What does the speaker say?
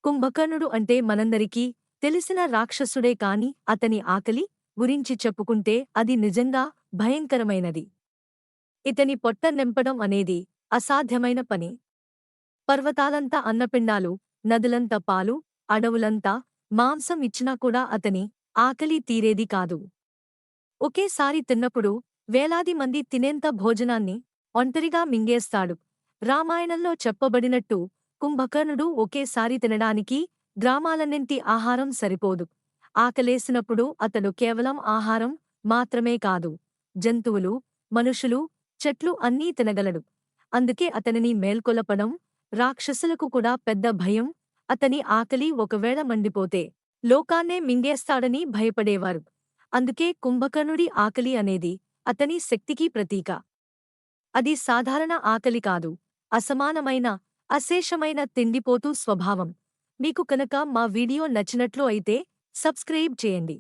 కుంభకర్ణుడు అంటే మనందరికీ తెలిసిన రాక్షసుడే కాని అతని ఆకలి గురించి చెప్పుకుంటే అది నిజంగా భయంకరమైనది. ఇతని పొట్ట నింపడం అనేది అసాధ్యమైన పని. పర్వతాలంతా అన్నపిండాలు, నదులంత పాలు, అడవులంతా మాంసం ఇచ్చినా కూడా అతని ఆకలి తీరేది కాదు. ఒకేసారి తిన్నప్పుడు వేలాది మంది తినేంత భోజనాన్ని ఒంటరిగా మింగేస్తాడు. రామాయణంలో చెప్పబడినట్టు కుంభకర్ణుడు ఒకేసారి తినడానికి గ్రామాలన్నింటి ఆహారం సరిపోదు. ఆకలేసినప్పుడు అతడు కేవలం ఆహారం మాత్రమే కాదు, జంతువులు, మనుషులు, చెట్లు అన్నీ తినగలడు. అందుకే అతనిని మేల్కొలపడం రాక్షసులకు కూడా పెద్ద భయం. అతని ఆకలి ఒకవేళ మండిపోతే లోకాన్నే మింగేస్తాడని భయపడేవారు. అందుకే కుంభకర్ణుడి ఆకలి అనేది అతని శక్తికి ప్రతీక. అది సాధారణ ఆకలి కాదు, అసమానమైన, అశేషమైన తిండిపోతూ స్వభావం. మీకు కనుక మా వీడియో నచ్చినట్లు అయితే సబ్స్క్రైబ్ చేయండి.